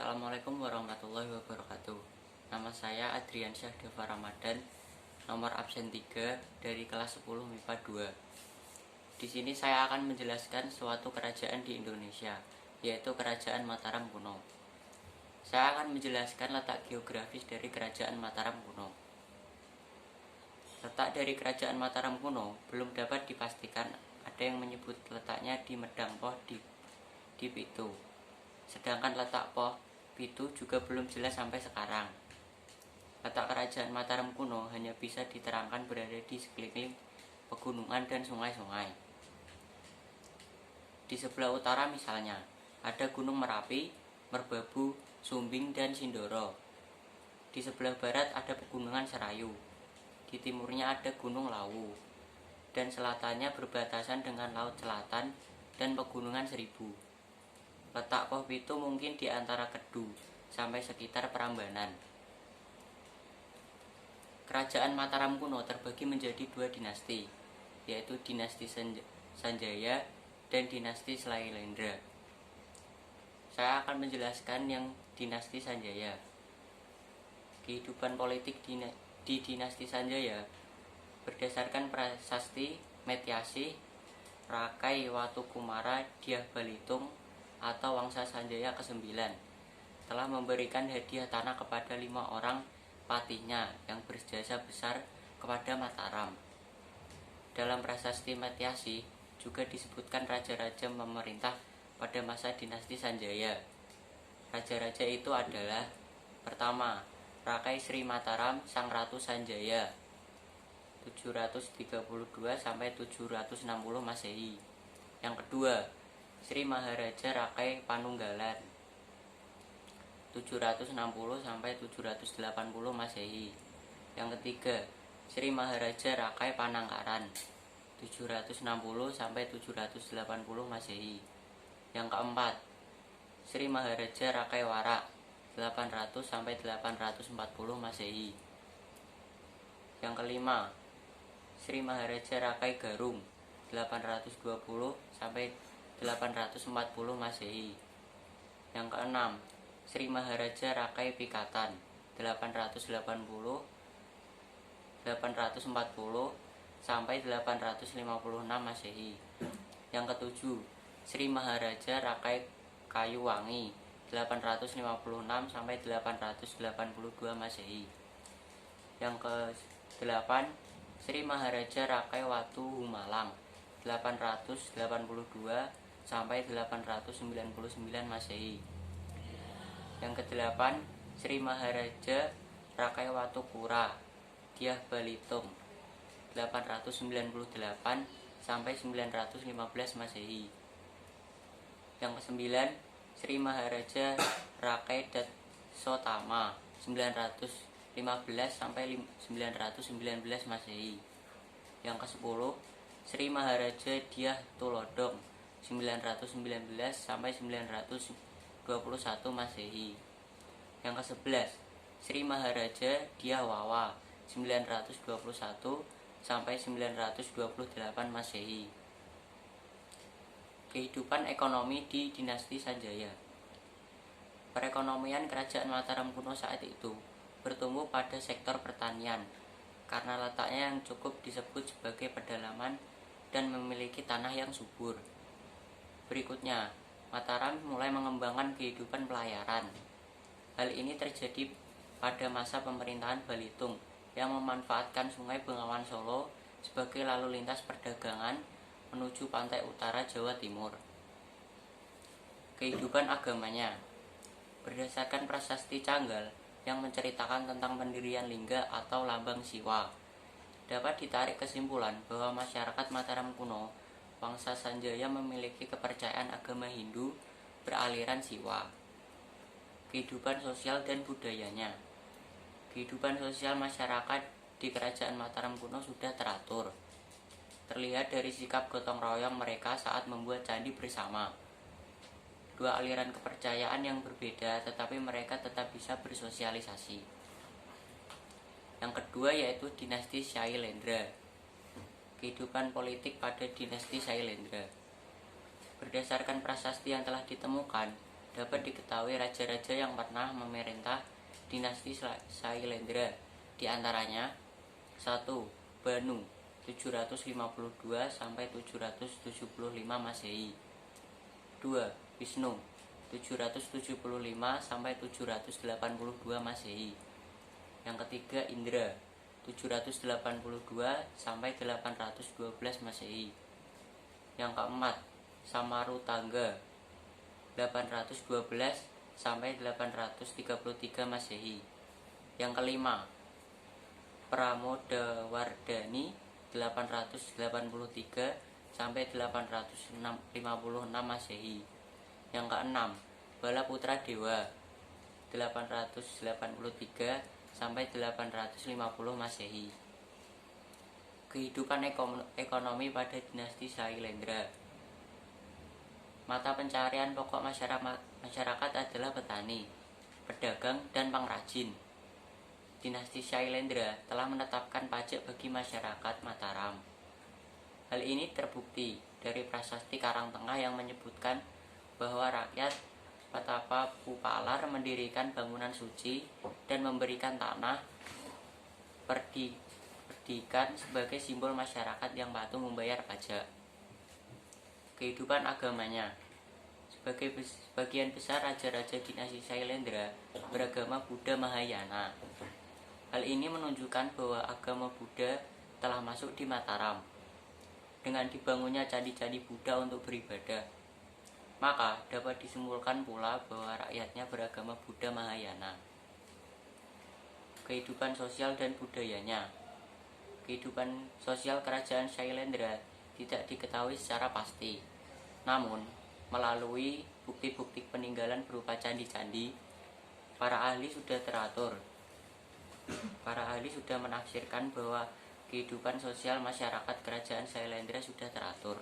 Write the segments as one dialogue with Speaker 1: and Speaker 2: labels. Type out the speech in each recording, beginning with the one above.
Speaker 1: Assalamualaikum warahmatullahi wabarakatuh. Nama saya Adriansyah Deva Ramadan, nomor absen 3 dari kelas 10 MIPA 2. Di sini saya akan menjelaskan suatu kerajaan di Indonesia, yaitu Kerajaan Mataram kuno. Saya akan menjelaskan letak geografis dari Kerajaan Mataram kuno. Letak dari Kerajaan Mataram kuno belum dapat dipastikan. Ada yang menyebut letaknya di Medang Poh di Pitu. Sedangkan letak Poh Pitu juga belum jelas sampai sekarang. Letak Kerajaan Mataram kuno hanya bisa diterangkan berada di sekeliling pegunungan dan sungai-sungai. Di sebelah utara misalnya, ada Gunung Merapi, Merbabu, Sumbing, dan Sindoro. Di sebelah barat ada Pegunungan Serayu. Di timurnya ada Gunung Lawu. Dan selatannya berbatasan dengan Laut Selatan dan Pegunungan Seribu. Letak Poh Pitu mungkin di antara Kedu sampai sekitar Prambanan. Kerajaan Mataram kuno terbagi menjadi dua dinasti, yaitu dinasti Sanjaya dan dinasti Slailendra. Saya akan menjelaskan yang dinasti Sanjaya. Kehidupan politik di dinasti Sanjaya berdasarkan prasasti Metyasih, Rakai Watukumara Dyah Balitung atau Wangsa Sanjaya ke-9 telah memberikan hadiah tanah kepada 5 orang patihnya yang berjasa besar kepada Mataram. Dalam prasasti Metyasih juga disebutkan raja-raja memerintah pada masa dinasti Sanjaya. Raja-raja itu adalah: pertama, Rakai Sri Mataram Sang Ratu Sanjaya 732 sampai 760 Masehi. Yang kedua, Sri Maharaja Rakai Panunggalan 760 sampai 780 Masehi. Yang ketiga, Sri Maharaja Rakai Panangkaran 760 sampai 780 Masehi. Yang keempat, Sri Maharaja Rakai Warak 800 sampai 840 Masehi. Yang kelima, Sri Maharaja Rakai Garung 820 sampai 840 Masehi. Yang keenam, Sri Maharaja Rakai Pikatan 840 sampai 856 Masehi. Yang ketujuh, Sri Maharaja Rakai Kayuwangi 856 sampai 882 Masehi. Yang ke-8, Sri Maharaja Rakai Watu Humalang 882 sampai 899 Masehi. Yang ke-8, Sri Maharaja Rakai Watu Kura Dyah Balitung 898 sampai 915 Masehi. Yang ke-9, Sri Maharaja Rakai Datsotama 915 sampai 919 Masehi. Yang ke-10, Sri Maharaja Dyah Tulodong 919 sampai 921 Masehi. Yang ke-11, Sri Maharaja Dyah Wawa 921 sampai 928 Masehi. Kehidupan ekonomi di dinasti Sanjaya. Perekonomian Kerajaan Mataram kuno saat itu bertumbuh pada sektor pertanian karena letaknya yang cukup disebut sebagai pedalaman dan memiliki tanah yang subur. Berikutnya, Mataram mulai mengembangkan kehidupan pelayaran. Hal ini terjadi pada masa pemerintahan Balitung yang memanfaatkan Sungai Bengawan Solo sebagai lalu lintas perdagangan menuju pantai utara Jawa Timur. Kehidupan agamanya berdasarkan prasasti Canggal yang menceritakan tentang pendirian lingga atau lambang Siwa, dapat ditarik kesimpulan bahwa masyarakat Mataram kuno Wangsa Sanjaya memiliki kepercayaan agama Hindu beraliran Siwa. Kehidupan sosial dan budayanya. Kehidupan sosial masyarakat di Kerajaan Mataram kuno sudah teratur. Terlihat dari sikap gotong royong mereka saat membuat candi bersama. Dua aliran kepercayaan yang berbeda, tetapi mereka tetap bisa bersosialisasi. Yang kedua yaitu dinasti Shailendra. Kehidupan politik pada dinasti Shailendra. Berdasarkan prasasti yang telah ditemukan, dapat diketahui raja-raja yang pernah memerintah dinasti Sailendra. Di antaranya 1. Banu 752 sampai 775 Masehi. 2. Wisnu 775 sampai 782 Masehi. Yang ketiga Indra 782 sampai 812 Masehi. Yang keempat Samarutangga 812 sampai 833 Masehi. Yang kelima Pramodawardhani 883 sampai 856 Masehi. Yang keenam Balaputra Dewa 883 sampai 850 Masehi. Kehidupan ekonomi pada dinasti Sailendra. Mata pencarian pokok masyarakat adalah petani, pedagang, dan pengrajin. Dinasti Sailendra telah menetapkan pajak bagi masyarakat Mataram. Hal ini terbukti dari prasasti Karangtengah yang menyebutkan bahwa rakyat Patapakuppalar mendirikan bangunan suci dan memberikan tanah perdikan sebagai simbol masyarakat yang patuh membayar pajak. Kehidupan agamanya. Sebagian besar raja-raja dinasti Sailendra beragama Buddha Mahayana. Hal ini menunjukkan bahwa agama Buddha telah masuk di Mataram. Dengan dibangunnya candi-candi Buddha untuk beribadah, maka dapat disimpulkan pula bahwa rakyatnya beragama Buddha Mahayana. Kehidupan sosial dan budayanya. Kehidupan sosial kerajaan Sailendra tidak diketahui secara pasti. Namun, melalui bukti-bukti peninggalan berupa candi-candi, para ahli sudah menafsirkan bahwa kehidupan sosial masyarakat kerajaan Sailendra sudah teratur.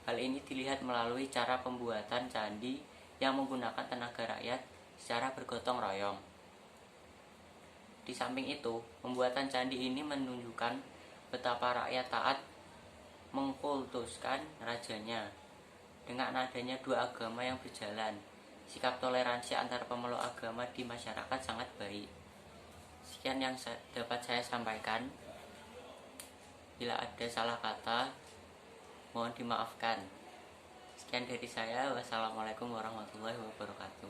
Speaker 1: Hal ini dilihat melalui cara pembuatan candi yang menggunakan tenaga rakyat secara bergotong royong. Di samping itu, pembuatan candi ini menunjukkan betapa rakyat taat mengkultuskan rajanya. Dengan adanya dua agama yang berjalan, sikap toleransi antar pemeluk agama di masyarakat sangat baik. Sekian yang dapat saya sampaikan. Bila ada salah kata, mohon dimaafkan. Sekian dari saya. Wassalamualaikum warahmatullahi wabarakatuh.